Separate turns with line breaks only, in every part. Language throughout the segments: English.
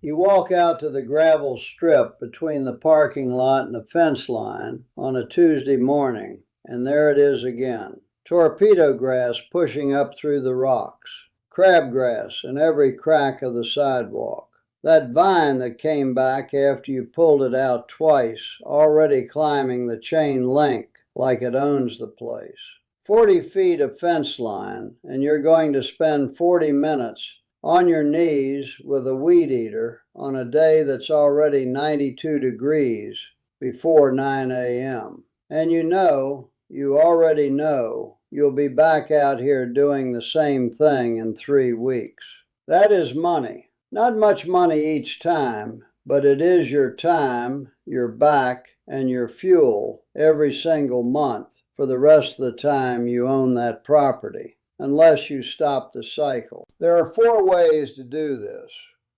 You walk out to the gravel strip between the parking lot and the fence line on a Tuesday morning, and there it is again. Torpedo grass pushing up through the rocks. Crabgrass in every crack of the sidewalk. That vine that came back after you pulled it out twice, already climbing the chain link like it owns the place. 40 feet of fence line, and you're going to spend 40 minutes on your knees with a weed eater on a day that's already 92 degrees before 9 a.m. And you already know, you'll be back out here doing the same thing in 3 weeks. That is money. Not much money each time, but it is your time, your back, and your fuel every single month for the rest of the time you own that property, unless you stop the cycle. There are 4 ways to do this.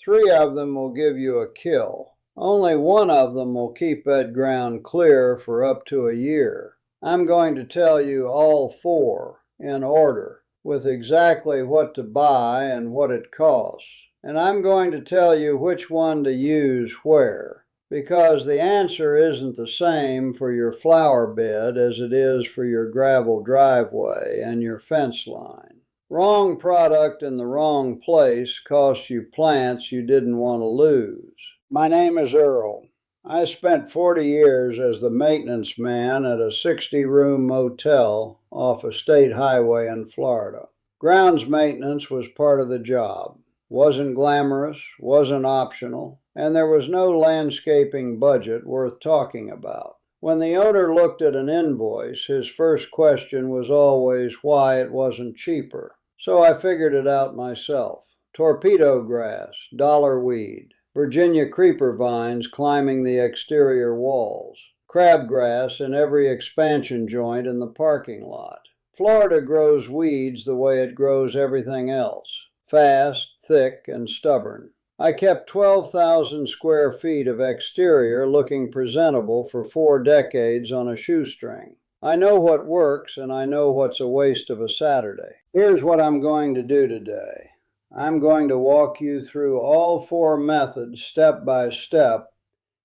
3 of them will give you a kill. Only 1 of them will keep that ground clear for up to a year. I'm going to tell you all 4 in order, with exactly what to buy and what it costs. And I'm going to tell you which one to use where, because the answer isn't the same for your flower bed as it is for your gravel driveway and your fence line. Wrong product in the wrong place costs you plants you didn't want to lose. My name is Earl. I spent 40 years as the maintenance man at a 60-room motel off a state highway in Florida. Grounds maintenance was part of the job. Wasn't glamorous, wasn't optional, and there was no landscaping budget worth talking about. When the owner looked at an invoice, his first question was always why it wasn't cheaper. So I figured it out myself. Torpedo grass, dollar weed. Virginia creeper vines climbing the exterior walls. Crabgrass in every expansion joint in the parking lot. Florida grows weeds the way it grows everything else. Fast, thick, and stubborn. I kept 12,000 square feet of exterior looking presentable for 4 decades on a shoestring. I know what works, and I know what's a waste of a Saturday. Here's what I'm going to do today. I'm going to walk you through all 4 methods step by step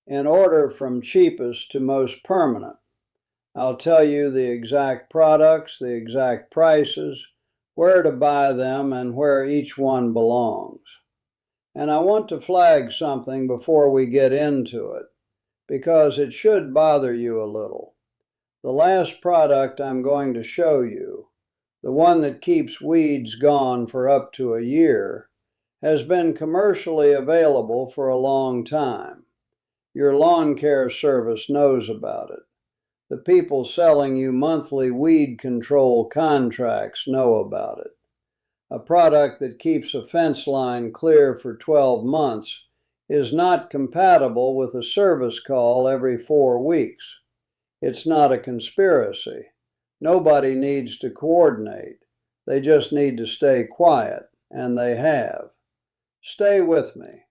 in order from cheapest to most permanent. I'll tell you the exact products, the exact prices, where to buy them, and where each one belongs. And I want to flag something before we get into it, because it should bother you a little. The last product I'm going to show you, the one that keeps weeds gone for up to a year, has been commercially available for a long time. Your lawn care service knows about it. The people selling you monthly weed control contracts know about it. A product that keeps a fence line clear for 12 months is not compatible with a service call every 4 weeks. It's not a conspiracy. Nobody needs to coordinate. They just need to stay quiet, and they have. Stay with me.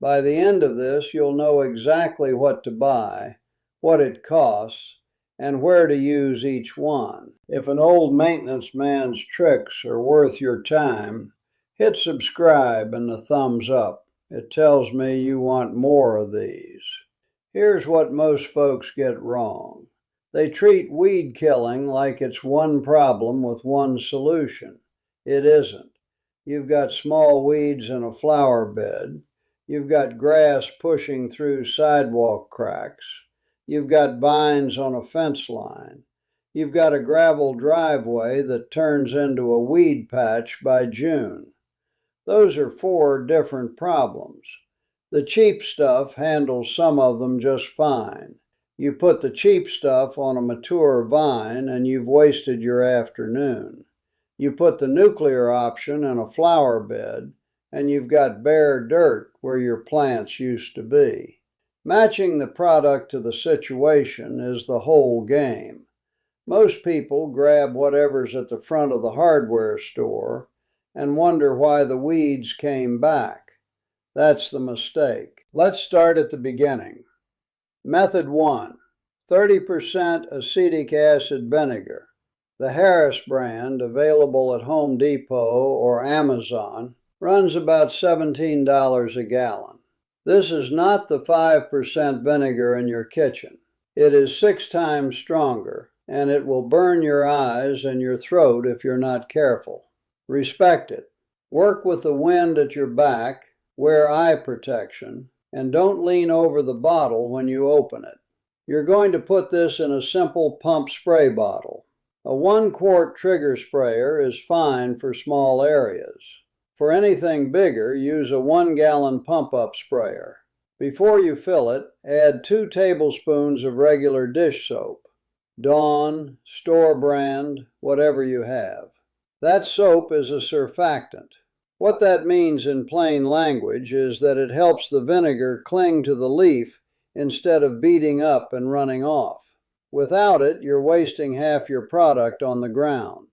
By the end of this, you'll know exactly what to buy, what it costs, and where to use each one. If an old maintenance man's tricks are worth your time, hit subscribe and the thumbs up. It tells me you want more of these. Here's what most folks get wrong. They treat weed killing like it's one problem with one solution. It isn't. You've got small weeds in a flower bed. You've got grass pushing through sidewalk cracks. You've got vines on a fence line. You've got a gravel driveway that turns into a weed patch by June. Those are 4 different problems. The cheap stuff handles some of them just fine. You put the cheap stuff on a mature vine and you've wasted your afternoon. You put the nuclear option in a flower bed and you've got bare dirt where your plants used to be. Matching the product to the situation is the whole game. Most people grab whatever's at the front of the hardware store and wonder why the weeds came back. That's the mistake. Let's start at the beginning. Method 1. 30% acetic acid vinegar. The Harris brand, available at Home Depot or Amazon, runs about $17 a gallon. This is not the 5% vinegar in your kitchen. It is 6 times stronger, and it will burn your eyes and your throat if you're not careful. Respect it. Work with the wind at your back, wear eye protection, and don't lean over the bottle when you open it. You're going to put this in a simple pump spray bottle. A 1-quart trigger sprayer is fine for small areas. For anything bigger, use a 1-gallon pump-up sprayer. Before you fill it, add 2 tablespoons of regular dish soap. Dawn, store brand, whatever you have. That soap is a surfactant. What that means in plain language is that it helps the vinegar cling to the leaf instead of beating up and running off. Without it, you're wasting half your product on the ground.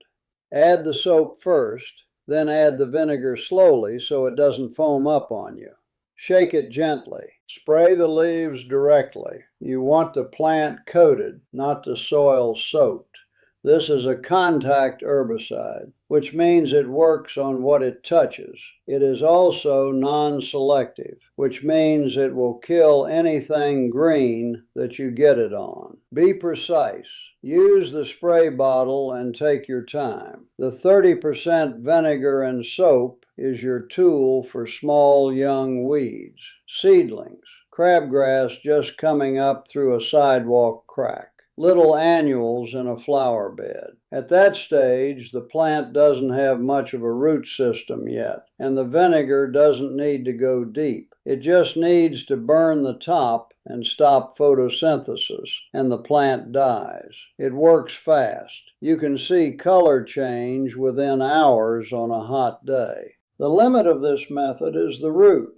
Add the soap first, then add the vinegar slowly so it doesn't foam up on you. Shake it gently. Spray the leaves directly. You want the plant coated, not the soil soaked. This is a contact herbicide, which means it works on what it touches. It is also non-selective, which means it will kill anything green that you get it on. Be precise. Use the spray bottle and take your time. The 30% vinegar and soap is your tool for small young weeds, seedlings, crabgrass just coming up through a sidewalk crack, little annuals in a flower bed. At that stage, the plant doesn't have much of a root system yet, and the vinegar doesn't need to go deep. It just needs to burn the top and stop photosynthesis, and the plant dies. It works fast. You can see color change within hours on a hot day. The limit of this method is the root.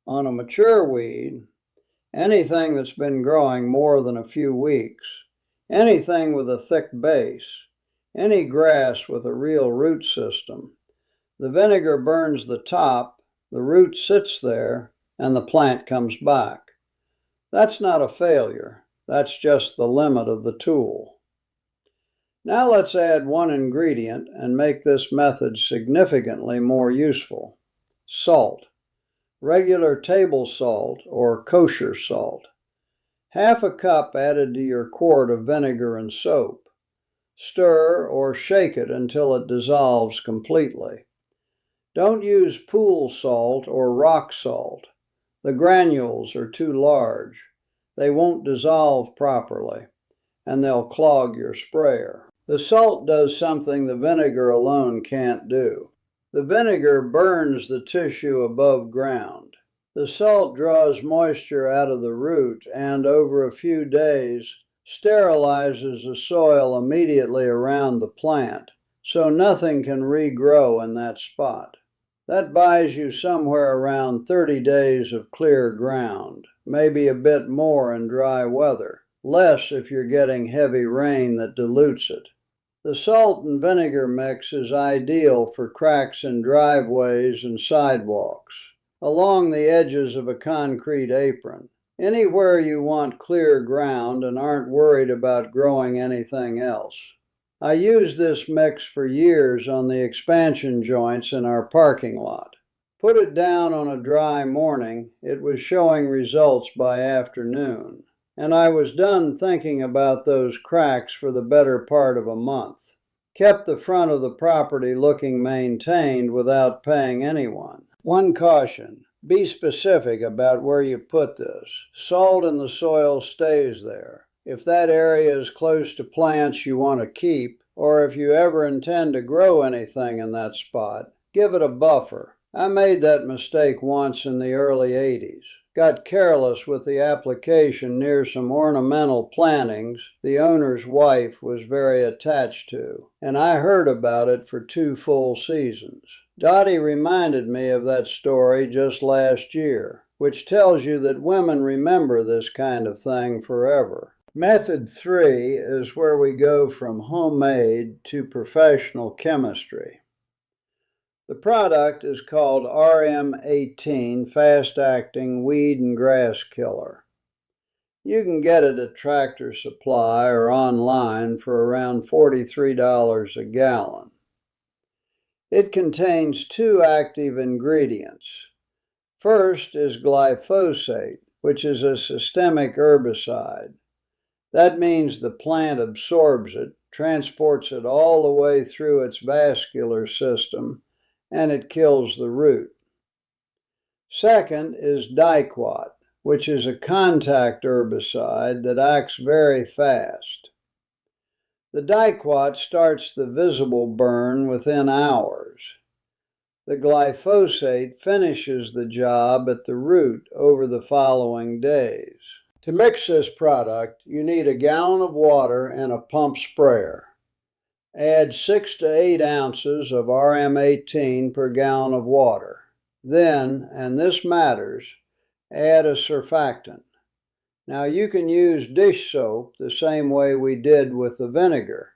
On a mature weed, anything that's been growing more than a few weeks, anything with a thick base, any grass with a real root system, the vinegar burns the top, the root sits there, and the plant comes back. That's not a failure. That's just the limit of the tool. Now let's add one ingredient and make this method significantly more useful. Salt. Regular table salt or kosher salt. Half a cup added to your quart of vinegar and soap. Stir or shake it until it dissolves completely. Don't use pool salt or rock salt. The granules are too large. They won't dissolve properly, and they'll clog your sprayer. The salt does something the vinegar alone can't do. The vinegar burns the tissue above ground. The salt draws moisture out of the root and, over a few days, sterilizes the soil immediately around the plant, so nothing can regrow in that spot. That buys you somewhere around 30 days of clear ground, maybe a bit more in dry weather, less if you're getting heavy rain that dilutes it. The salt and vinegar mix is ideal for cracks in driveways and sidewalks, along the edges of a concrete apron, anywhere you want clear ground and aren't worried about growing anything else. I used this mix for years on the expansion joints in our parking lot. Put it down on a dry morning, it was showing results by afternoon, and I was done thinking about those cracks for the better part of a month. Kept the front of the property looking maintained without paying anyone. One caution, be specific about where you put this. Salt in the soil stays there. If that area is close to plants you want to keep, or if you ever intend to grow anything in that spot, give it a buffer. I made that mistake once in the early 80s. Got careless with the application near some ornamental plantings the owner's wife was very attached to, and I heard about it for 2 full seasons. Dottie reminded me of that story just last year, which tells you that women remember this kind of thing forever. Method 3 is where we go from homemade to professional chemistry. The product is called RM18 Fast-Acting Weed and Grass Killer. You can get it at Tractor Supply or online for around $43 a gallon. It contains 2 active ingredients, First is glyphosate, which is a systemic herbicide. That means the plant absorbs it, transports it all the way through its vascular system, and it kills the root. Second is diquat, which is a contact herbicide that acts very fast. The diquat starts the visible burn within hours. The glyphosate finishes the job at the root over the following days. To mix this product, you need a gallon of water and a pump sprayer. Add 6 to 8 ounces of RM18 per gallon of water. Then, and this matters, add a surfactant. Now you can use dish soap the same way we did with the vinegar,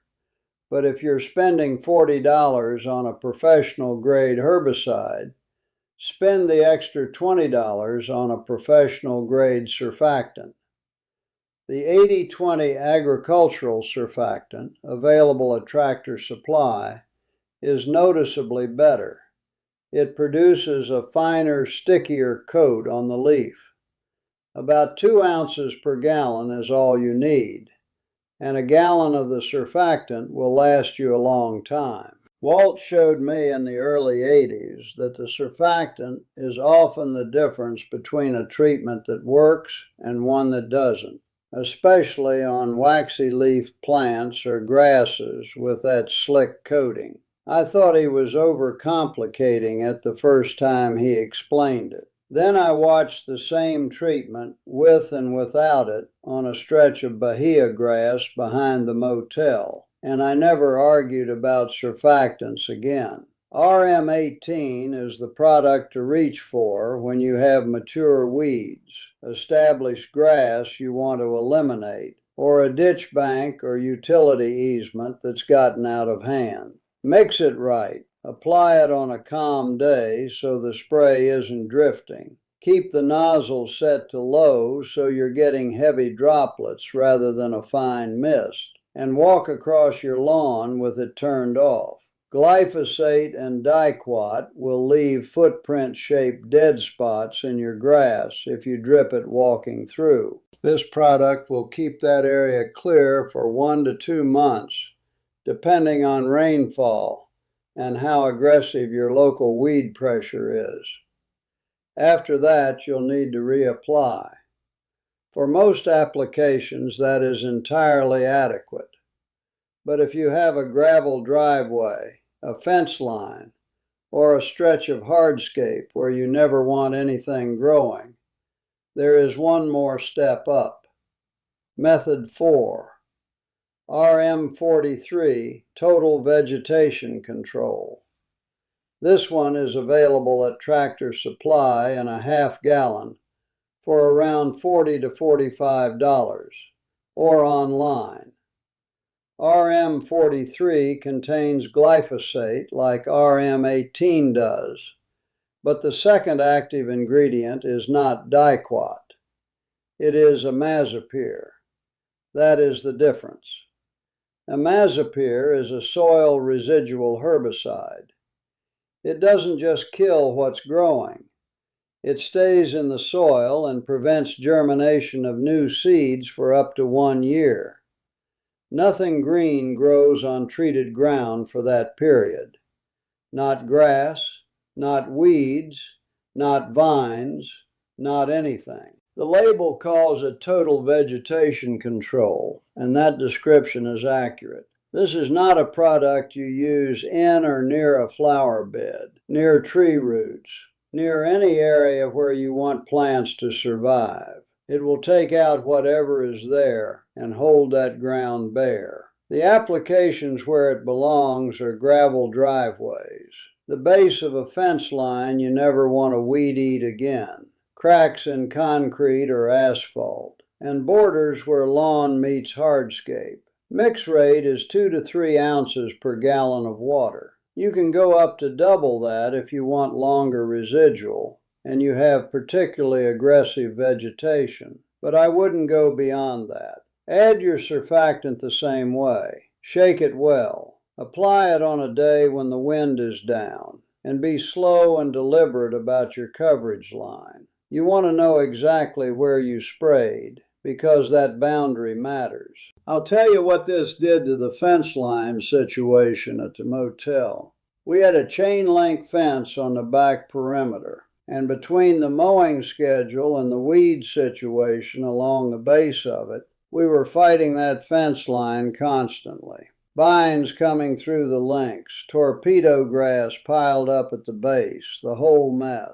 but if you're spending $40 on a professional grade herbicide, spend the extra $20 on a professional grade surfactant. The 80-20 agricultural surfactant, available at Tractor Supply, is noticeably better. It produces a finer, stickier coat on the leaf. About 2 ounces per gallon is all you need, and a gallon of the surfactant will last you a long time. Walt showed me in the early 80s that the surfactant is often the difference between a treatment that works and one that doesn't, especially on waxy leaf plants or grasses with that slick coating. I thought he was overcomplicating it the first time he explained it. Then I watched the same treatment with and without it on a stretch of bahia grass behind the motel, and I never argued about surfactants again. RM18 is the product to reach for when you have mature weeds, established grass you want to eliminate, or a ditch bank or utility easement that's gotten out of hand. Mix it right. Apply it on a calm day so the spray isn't drifting. Keep the nozzle set to low so you're getting heavy droplets rather than a fine mist. And walk across your lawn with it turned off. Glyphosate and diquat will leave footprint-shaped dead spots in your grass if you drip it walking through. This product will keep that area clear for 1 to 2 months, depending on rainfall and how aggressive your local weed pressure is. After that, you'll need to reapply. For most applications, that is entirely adequate. But if you have a gravel driveway, a fence line, or a stretch of hardscape where you never want anything growing, there is one more step up. Method 4. RM43, Total Vegetation Control. This one is available at Tractor Supply in a half gallon for around $40 to $45, or online. RM43 contains glyphosate like RM18 does, but the second active ingredient is not diquat. It is imazapyr. That is the difference. Imazapyr is a soil residual herbicide. It doesn't just kill what's growing. It stays in the soil and prevents germination of new seeds for up to 1 year. Nothing green grows on treated ground for that period. Not grass, not weeds, not vines, not anything. The label calls it total vegetation control, and that description is accurate. This is not a product you use in or near a flower bed, near tree roots, near any area where you want plants to survive. It will take out whatever is there and hold that ground bare. The applications where it belongs are gravel driveways, the base of a fence line you never want to weed eat again, cracks in concrete or asphalt, and borders where lawn meets hardscape. Mix rate is 2 to 3 ounces per gallon of water. You can go up to double that if you want longer residual and you have particularly aggressive vegetation, but I wouldn't go beyond that. Add your surfactant the same way. Shake it well. Apply it on a day when the wind is down. and be slow and deliberate about your coverage line. You want to know exactly where you sprayed, because that boundary matters. I'll tell you what this did to the fence line situation at the motel. We had a chain link fence on the back perimeter, and between the mowing schedule and the weed situation along the base of it, we were fighting that fence line constantly. Vines coming through the links, torpedo grass piled up at the base, the whole mess.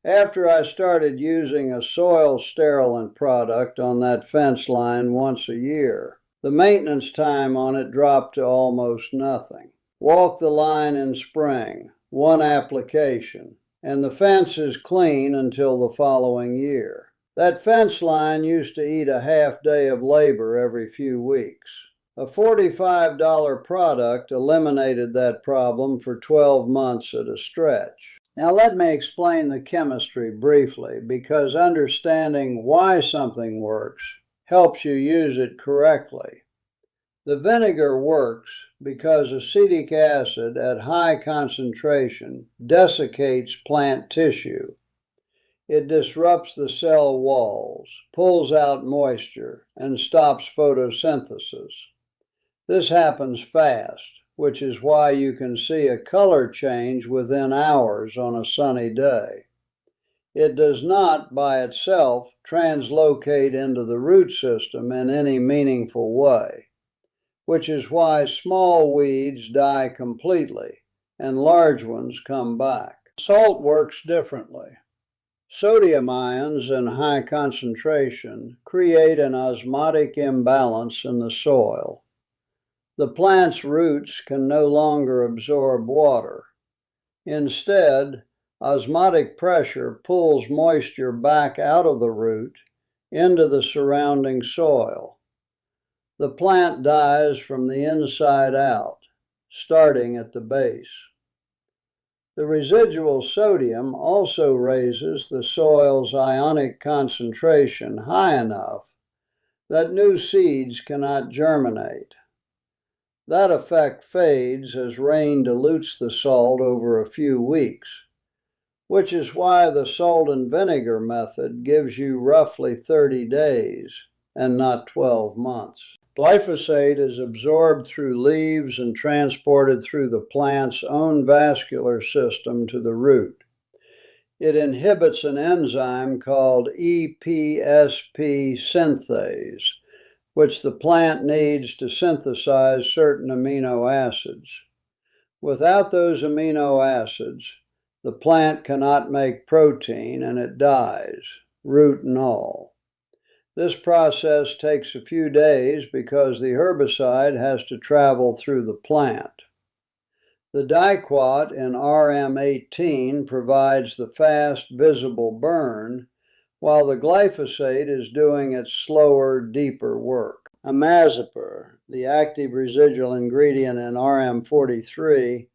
After I started using a soil sterilant product on that fence line once a year, the maintenance time on it dropped to almost nothing. Walk the line in spring, one application, and the fence is clean until the following year. That fence line used to eat a half day of labor every few weeks. A $45 product eliminated that problem for 12 months at a stretch. Now let me explain the chemistry briefly, because understanding why something works helps you use it correctly. The vinegar works because acetic acid at high concentration desiccates plant tissue. It disrupts the cell walls, pulls out moisture, and stops photosynthesis. This happens fast, which is why you can see a color change within hours on a sunny day. It does not, by itself, translocate into the root system in any meaningful way, which is why small weeds die completely and large ones come back. Salt works differently. Sodium ions in high concentration create an osmotic imbalance in the soil. The plant's roots can no longer absorb water. Instead, osmotic pressure pulls moisture back out of the root into the surrounding soil. The plant dies from the inside out, starting at the base. The residual sodium also raises the soil's ionic concentration high enough that new seeds cannot germinate. That effect fades as rain dilutes the salt over a few weeks, which is why the salt and vinegar method gives you roughly 30 days and not 12 months. Glyphosate is absorbed through leaves and transported through the plant's own vascular system to the root. It inhibits an enzyme called EPSP synthase, which the plant needs to synthesize certain amino acids. Without those amino acids, the plant cannot make protein and it dies, root and all. This process takes a few days because the herbicide has to travel through the plant. The diquat in RM18 provides the fast, visible burn, while the glyphosate is doing its slower, deeper work. Imazapyr, the active residual ingredient in RM43,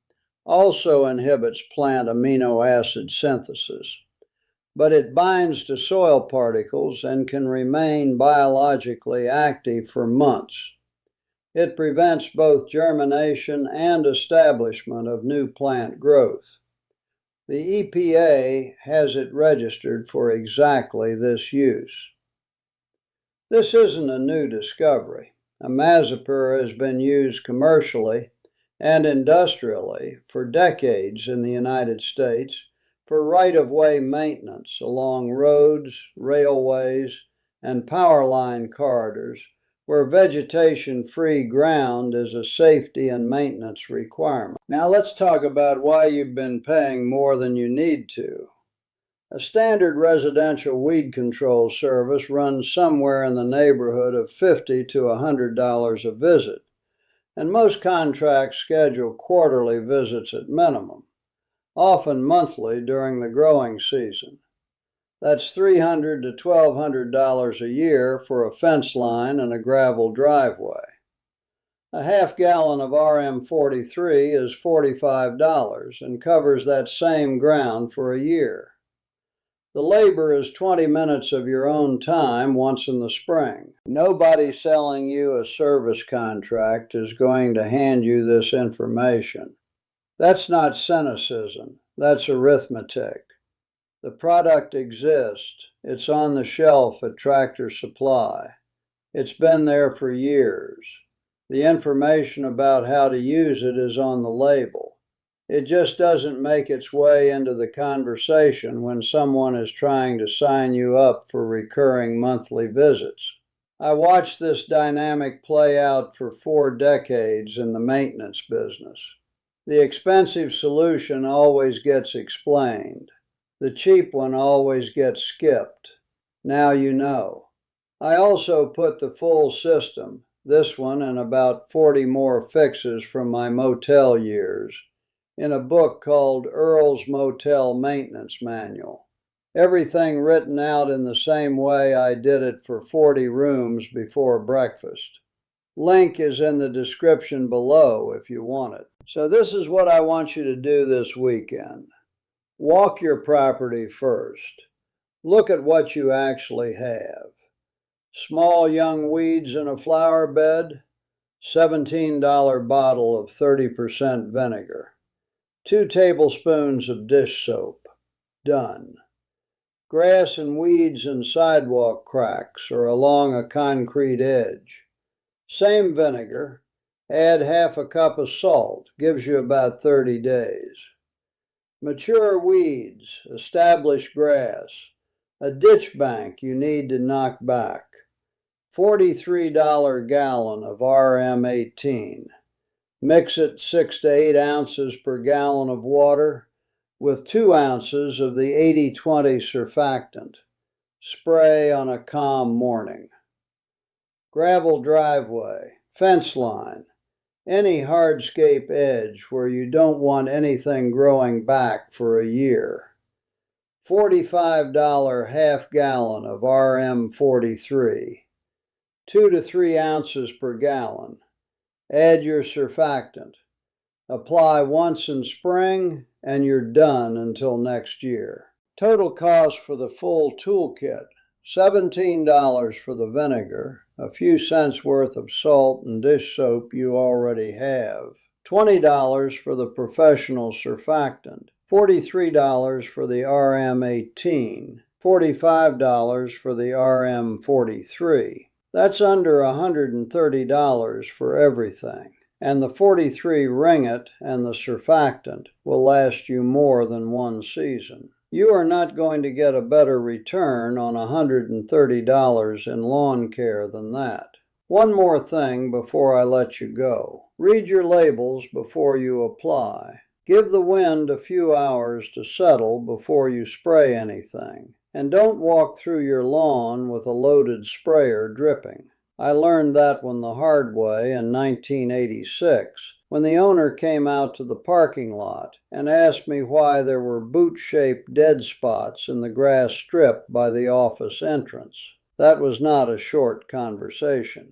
also inhibits plant amino acid synthesis, but it binds to soil particles and can remain biologically active for months. It prevents both germination and establishment of new plant growth. The EPA has it registered for exactly this use. This isn't a new discovery. Imazapyr has been used commercially and industrially for decades in the United States for right-of-way maintenance along roads, railways, and power line corridors where vegetation-free ground is a safety and maintenance requirement. Now let's talk about why you've been paying more than you need to. A standard residential weed control service runs somewhere in the neighborhood of $50 to $100 a visit, and most contracts schedule quarterly visits at minimum, often monthly during the growing season. That's $300 to $1,200 a year for a fence line and a gravel driveway. A half gallon of RM43 is $45 and covers that same ground for a year. The labor is 20 minutes of your own time once in the spring. Nobody selling you a service contract is going to hand you this information. That's not cynicism. That's arithmetic. The product exists. It's on the shelf at Tractor Supply. It's been there for years. The information about how to use it is on the label. It just doesn't make its way into the conversation when someone is trying to sign you up for recurring monthly visits. I watched this dynamic play out for 4 decades in the maintenance business. The expensive solution always gets explained. The cheap one always gets skipped. Now you know. I also put the full system, this one and about 40 more fixes from my motel years, in a book called Earl's Motel Maintenance Manual. Everything written out in the same way I did it for 40 rooms before breakfast. Link is in the description below if you want it. So this is what I want you to do this weekend. Walk your property first. Look at what you actually have. Small young weeds in a flower bed, $17 bottle of 30% vinegar. 2 tablespoons of dish soap. Done. Grass and weeds in sidewalk cracks or along a concrete edge. Same vinegar. Add half a cup of salt. Gives you about 30 days. Mature weeds, established grass. A ditch bank you need to knock back. $43 gallon of RM18. Mix it 6 to 8 ounces per gallon of water with 2 ounces of the 80-20 surfactant. Spray on a calm morning. Gravel driveway, fence line, any hardscape edge where you don't want anything growing back for a year. $45 half gallon of RM43. 2 to 3 ounces per gallon. Add your surfactant. Apply once in spring and you're done until next year. Total cost for the full toolkit, $17 for the vinegar, a few cents worth of salt and dish soap you already have, $20 for the professional surfactant, $43 for the RM18, $45 for the RM43. That's under $130 for everything, and the 43 ringgit and the surfactant will last you more than 1 season. You are not going to get a better return on $130 in lawn care than that. One more thing before I let you go. Read your labels before you apply. Give the wind a few hours to settle before you spray anything. And don't walk through your lawn with a loaded sprayer dripping. I learned that one the hard way in 1986 when the owner came out to the parking lot and asked me why there were boot-shaped dead spots in the grass strip by the office entrance. That was not a short conversation.